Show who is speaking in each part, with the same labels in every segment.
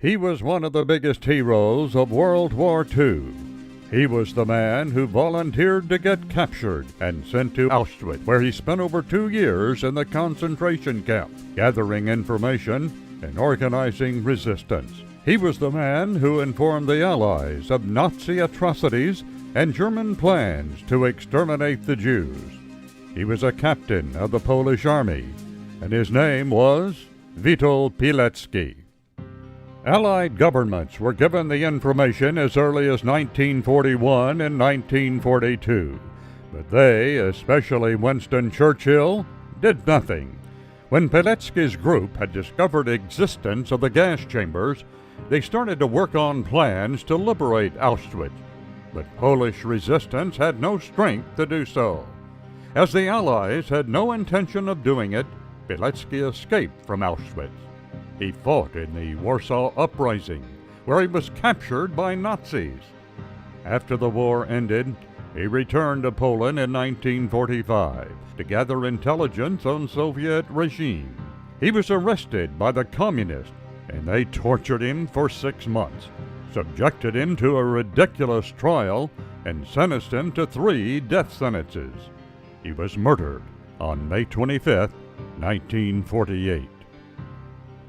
Speaker 1: He was one of the biggest heroes of World War II. He was the man who volunteered to get captured and sent to Auschwitz, where he spent over 2 years in the concentration camp, gathering information and organizing resistance. He was the man who informed the Allies of Nazi atrocities and German plans to exterminate the Jews. He was a captain of the Polish army, and his name was Witold Pilecki. Allied governments were given the information as early as 1941 and 1942, but they, especially Winston Churchill, did nothing. When Pilecki's group had discovered existence of the gas chambers, they started to work on plans to liberate Auschwitz, but Polish resistance had no strength to do so. As the Allies had no intention of doing it, Pilecki escaped from Auschwitz. He fought in the Warsaw Uprising, where he was captured by Nazis. After the war ended, he returned to Poland in 1945 to gather intelligence on Soviet regime. He was arrested by the communists, and they tortured him for 6 months, subjected him to a ridiculous trial, and sentenced him to 3 death sentences. He was murdered on May 25, 1948.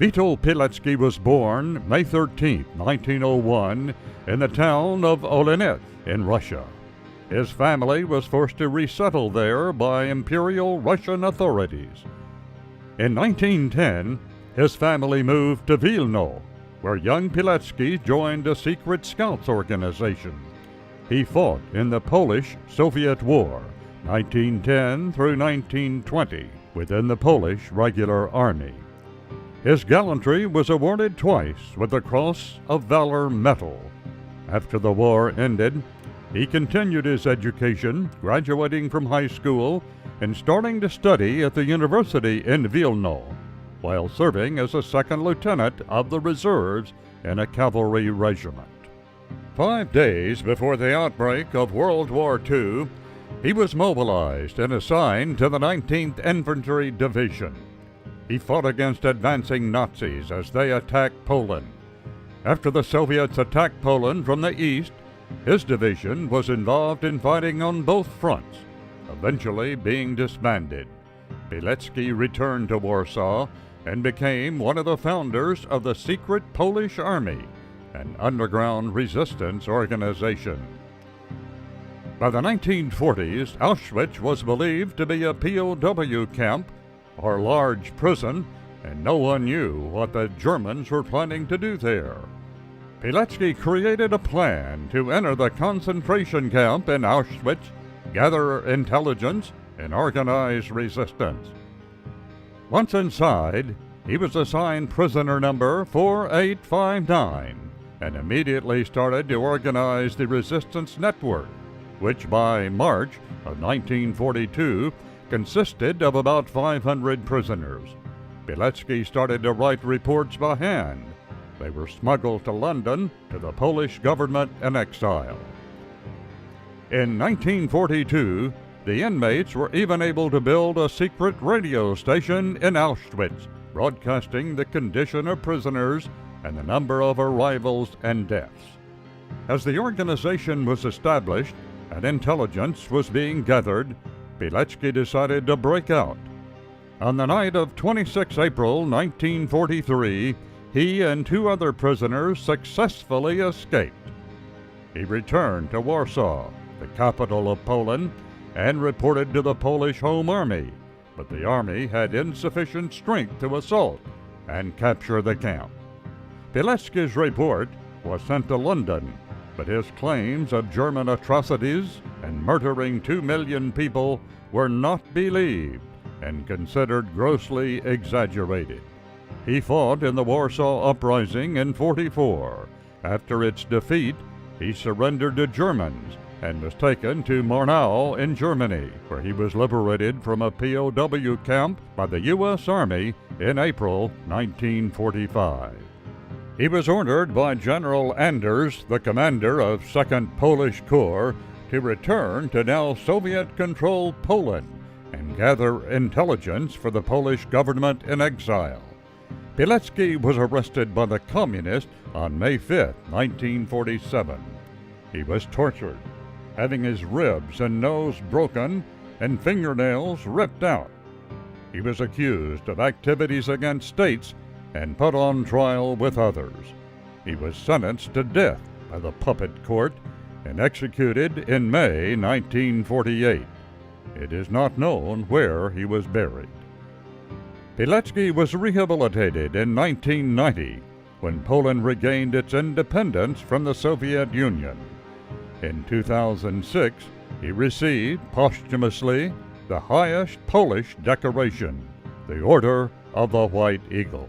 Speaker 1: Witold Pilecki was born May 13, 1901, in the town of Olenice in Russia. His family was forced to resettle there by Imperial Russian authorities. In 1910, his family moved to Wilno, where young Pilecki joined a secret scouts organization. He fought in the Polish-Soviet War, 1910 through 1920, within the Polish Regular Army. His gallantry was awarded twice with the Cross of Valor Medal. After the war ended, he continued his education, graduating from high school and starting to study at the university in Wilno, while serving as a second lieutenant of the reserves in a cavalry regiment. 5 days before the outbreak of World War II, he was mobilized and assigned to the 19th Infantry Division. He fought against advancing Nazis as they attacked Poland. After the Soviets attacked Poland from the east, his division was involved in fighting on both fronts, eventually being disbanded. Pilecki returned to Warsaw and became one of the founders of the secret Polish Army, an underground resistance organization. By the 1940s, Auschwitz was believed to be a POW camp or large prison, and no one knew what the Germans were planning to do there. Pilecki created a plan to enter the concentration camp in Auschwitz, gather intelligence, and organize resistance. Once inside, he was assigned prisoner number 4859 and immediately started to organize the resistance network, which by March of 1942 consisted of about 500 prisoners. Pilecki started to write reports by hand. They were smuggled to London to the Polish government in exile. In 1942, the inmates were even able to build a secret radio station in Auschwitz, broadcasting the condition of prisoners and the number of arrivals and deaths. As the organization was established and intelligence was being gathered, Pilecki decided to break out. On the night of 26 April 1943, he and 2 other prisoners successfully escaped. He returned to Warsaw, the capital of Poland, and reported to the Polish Home Army, but the army had insufficient strength to assault and capture the camp. Pilecki's report was sent to London, but his claims of German atrocities and murdering 2 million people were not believed and considered grossly exaggerated. He fought in the Warsaw Uprising in '44. After its defeat, he surrendered to Germans and was taken to Murnau in Germany, where he was liberated from a POW camp by the U.S. Army in April 1945. He was ordered by General Anders, the commander of 2nd Polish Corps, to return to now Soviet-controlled Poland and gather intelligence for the Polish government in exile. Pilecki was arrested by the Communists on May 5, 1947. He was tortured, having his ribs and nose broken and fingernails ripped out. He was accused of activities against states and put on trial with others. He was sentenced to death by the puppet court and executed in May 1948. It is not known where he was buried. Pilecki was rehabilitated in 1990 when Poland regained its independence from the Soviet Union. In 2006, he received posthumously the highest Polish decoration, the Order of the White Eagle.